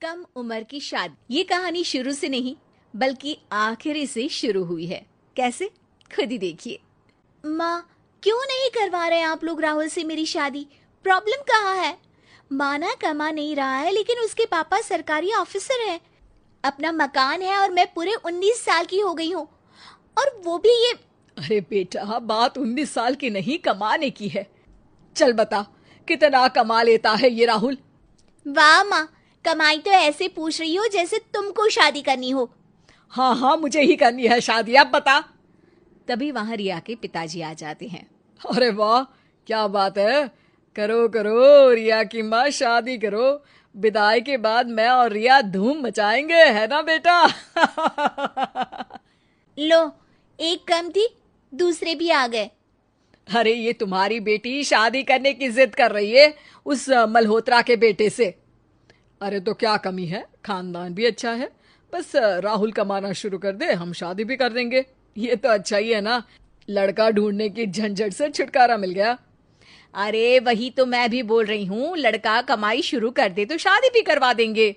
कम उम्र की शादी। ये कहानी शुरू से नहीं बल्कि आखिरी से शुरू हुई है। कैसे? खुद ही देखिए। माँ, क्यों नहीं करवा रहे आप लोग राहुल से मेरी शादी? प्रॉब्लम कहाँ है? माना कमा नहीं रहा है लेकिन उसके पापा सरकारी ऑफिसर हैं। अपना मकान है और मैं पूरे 19 साल की हो गई हूँ, और वो भी ये। अरे बेटा, बात 19 साल की नहीं, कमाने की है। चल बता, कितना कमा लेता है ये राहुल? वाह माँ, कमाई तो ऐसे पूछ रही हो जैसे तुमको शादी करनी हो। हाँ हाँ, मुझे ही करनी है शादी, अब बता। तभी वहां रिया के पिताजी आ जाते हैं। अरे वाह, क्या बात है। करो करो, रिया की माँ शादी करो। विदाई के बाद मैं और रिया धूम मचाएंगे, है ना बेटा? लो, एक कम थी, दूसरे भी आ गए। अरे ये तुम्हारी बेटी शादी करने की जिद कर रही है उस मल्होत्रा के बेटे से। अरे तो क्या कमी है, खानदान भी अच्छा है। बस राहुल कमाना शुरू कर दे, हम शादी भी कर देंगे। ये तो अच्छा ही है ना, लड़का ढूंढने की झंझट से छुटकारा मिल गया। अरे वही तो मैं भी बोल रही हूँ, लड़का कमाई शुरू कर दे तो शादी भी करवा देंगे।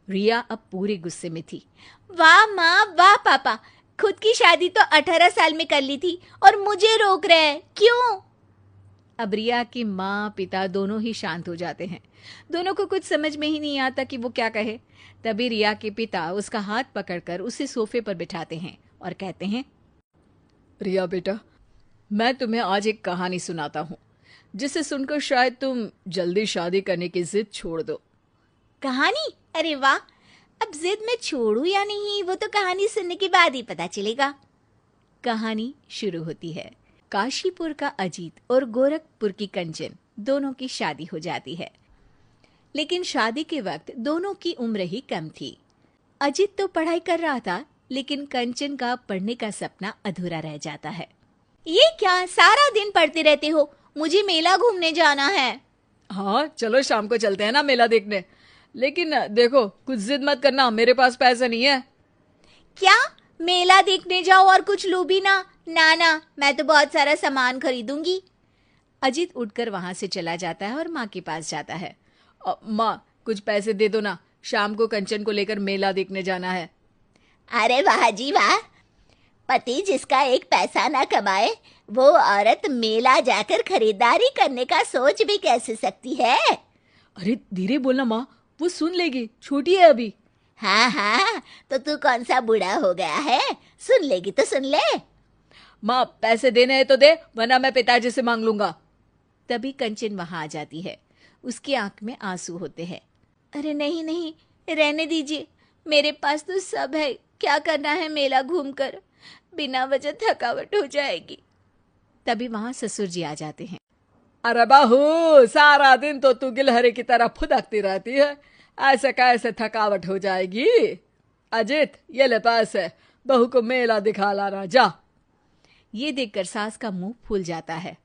रिया अब पूरे गुस्से में थी। वाह माँ, वाह पापा, खुद की शादी तो 18 साल में कर ली थी और मुझे रोक रहे हैं, क्यों? अब रिया की माँ पिता दोनों ही शांत हो जाते हैं। दोनों को कुछ समझ में ही नहीं आता कि वो क्या कहे। तभी रिया के पिता उसका हाथ पकड़कर उसे सोफे पर बिठाते हैं और कहते हैं, रिया बेटा, मैं तुम्हें आज एक कहानी सुनाता हूँ, जिसे सुनकर शायद तुम जल्दी शादी करने की जिद छोड़ दो। कहानी? अरे वाह, अब जिद में छोड़ू या नहीं वो तो कहानी सुनने के बाद ही पता चलेगा। कहानी शुरू होती है। काशीपुर का अजीत और गोरखपुर की कंचन दोनों की शादी हो जाती है, लेकिन शादी के वक्त दोनों की उम्र ही कम थी। अजीत तो पढ़ाई कर रहा था, लेकिन कंचन का पढ़ने का सपना अधूरा रह जाता है। ये क्या, सारा दिन पढ़ते रहते हो? मुझे मेला घूमने जाना है। हाँ चलो, शाम को चलते हैं ना मेला देखने। लेकिन देखो, कुछ जिद मत करना, मेरे पास पैसे नहीं है। क्या? मेला देखने जाओ और कुछ लो भी ना? ना ना, मैं तो बहुत सारा सामान खरीदूंगी। अजीत उठकर वहां से चला जाता है और माँ के पास जाता है। माँ, कुछ पैसे दे दो ना, शाम को कंचन को लेकर मेला देखने जाना है। अरे वाह जी वाह, पति जिसका एक पैसा ना कमाए वो औरत मेला जाकर खरीदारी करने का सोच भी कैसे सकती है? अरे धीरे बोलना माँ, वो सुन लेगी, छोटी है अभी। हाँ हाँ, तो तू कौन सा बूढ़ा हो गया है, सुन लेगी तो सुन ले। माँ, पैसे देने हैं तो दे, वरना मैं पिताजी से मांग लूंगा। तभी कंचन वहां आ जाती है। उसकी आंख में आंसू होते हैं। अरे नहीं नहीं, रहने दीजिए, मेरे पास तो सब है, क्या करना है मेला घूमकर, बिना वजह थकावट हो जाएगी। तभी वहां ससुर जी आ जाते हैं। अरे बहू, सारा दिन तो तू गिलहरी की तरह फुदकती रहती है, ऐसे कैसे थकावट हो जाएगी? अजित, ये ले पैसे, बहू को मेला दिखा लाना जा। ये देखकर सास का मुंह फूल जाता है।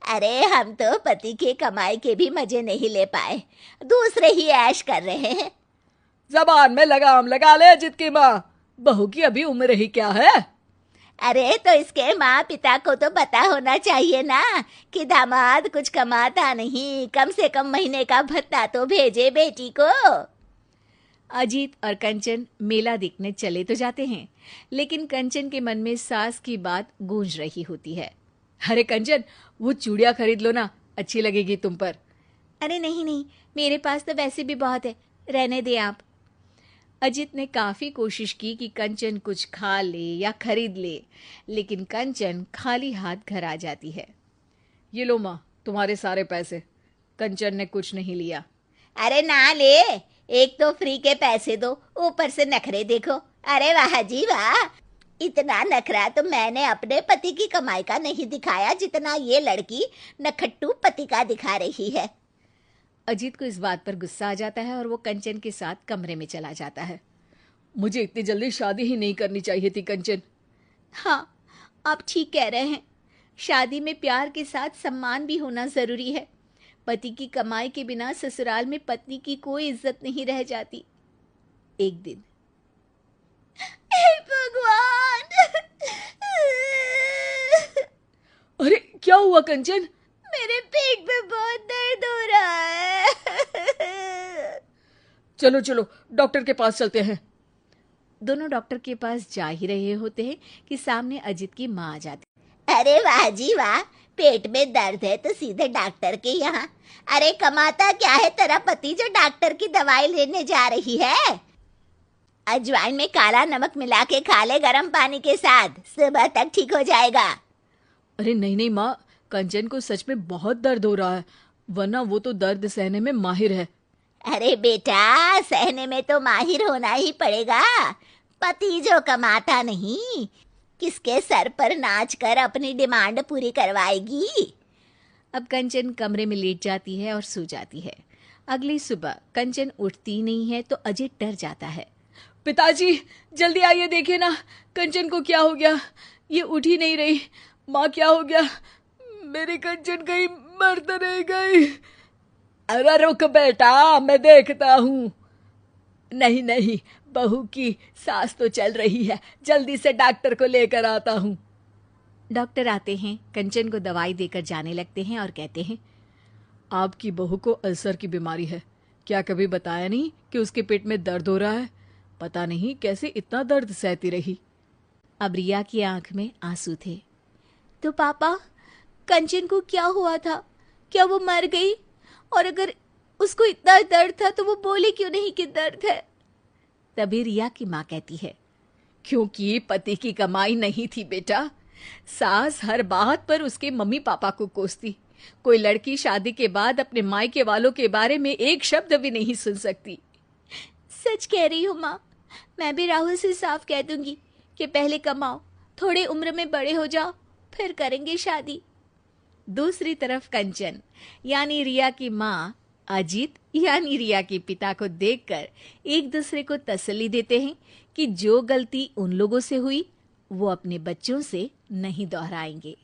अरे हम तो पति के कमाई के भी मजे नहीं ले पाए, दूसरे ही ऐश कर रहे हैं। जबान में लगाम लगा ले अजित की माँ, बहू की अभी उम्र ही क्या है? अरे तो इसके माँ पिता को तो पता होना चाहिए ना कि दामाद कुछ कमाता नहीं, कम से कम महीने का भत्ता तो भेजे बेटी को। अजीत और कंचन मेला देखने चले तो जाते हैं, लेकिन कंचन के मन में सास की बात गूंज रही होती है। अरे कंचन, वो चूड़ियां खरीद लो ना, अच्छी लगेगी तुम पर। अरे नहीं नहीं, मेरे पास तो वैसे भी बहुत है, रहने दे आप। अजित ने काफी कोशिश की कि कंचन कुछ खा ले या खरीद ले, लेकिन कंचन खाली हाथ घर आ जाती है। ये लो माँ, तुम्हारे सारे पैसे। कंचन ने कुछ नहीं लिया। अरे ना ले, एक तो फ्री के पैसे दो, ऊपर से नखरे देखो। अरे वाह जी वाह, इतना नखरा तो मैंने अपने पति की कमाई का नहीं दिखाया जितना ये लड़की नखट्टू पति का दिखा रही है। अजीत को इस बात पर गुस्सा आ जाता है और वो कंचन के साथ कमरे में चला जाता है। मुझे इतनी जल्दी शादी ही नहीं करनी चाहिए थी कंचन। हाँ, आप ठीक कह रहे हैं, शादी में प्यार के साथ सम्मान भी होना जरूरी है। पति की कमाई के बिना ससुराल में पत्नी की कोई इज्जत नहीं रह जाती। एक दिन, हे भगवान! अरे क्या हुआ कंचन? मेरे पेट में बहुत दर्द हो रहा है। चलो चलो डॉक्टर के पास चलते हैं। दोनों डॉक्टर के पास जा ही रहे होते हैं कि सामने अजित की माँ आ जाती। अरे वाह जी वाह, पेट में दर्द है तो सीधे डॉक्टर के यहाँ। अरे कमाता क्या है तेरा पति जो डॉक्टर की दवाई लेने जा रही है? अजवाइन में काला नमक मिला के खा ले गरम पानी के साथ, सुबह तक ठीक हो जाएगा। अरे नहीं नहीं माँ, कंचन को सच में बहुत दर्द हो रहा है, वरना वो तो दर्द सहने में माहिर है। अरे बेटा, सहने में तो माहिर होना ही पड़ेगा। पति जो कमाता नहीं, किसके सर पर नाच कर अपनी डिमांड पूरी करवाएगी? अब कंचन कमरे में लेट जाती है और सो जाती है। अगली सुबह कंचन उठती नहीं है तो अजित डर जाता है। पिताजी जल्दी आइए, देखिए ना कंचन को क्या हो गया, ये उठ ही नहीं रही। माँ क्या हो गया, मेरी कंचन कहीं मर तो नहीं गई? अरे रुक बेटा, मैं देखता हूँ। नहीं नहीं, बहू की सांस तो चल रही है, जल्दी से डॉक्टर को लेकर आता हूँ। डॉक्टर आते हैं, कंचन को दवाई देकर जाने लगते हैं और कहते हैं, आपकी बहू को अल्सर की बीमारी है। क्या कभी बताया नहीं कि उसके पेट में दर्द हो रहा है? पता नहीं कैसे इतना दर्द सहती रही। अब रिया की आंख में आंसू थे। तो पापा, कंचन को क्या हुआ था? क्या वो मर गई? और अगर उसको इतना दर्द था तो वो बोले क्यों नहीं कि दर्द है? तभी रिया की माँ कहती है, क्योंकि पति की कमाई नहीं थी बेटा। सास हर बात पर उसके मम्मी पापा को कोसती। कोई लड़की शादी के बाद अपने मायके वालों के बारे में एक शब्द भी नहीं सुन सकती। सच कह रही हूँ माँ, मैं भी राहुल से साफ कह दूंगी कि पहले कमाओ, थोड़े उम्र में बड़े हो जाओ, फिर करेंगे शादी। दूसरी तरफ कंचन यानी रिया की माँ अजीत यानी रिया के पिता को देखकर एक दूसरे को तसल्ली देते हैं कि जो गलती उन लोगों से हुई वो अपने बच्चों से नहीं दोहराएंगे।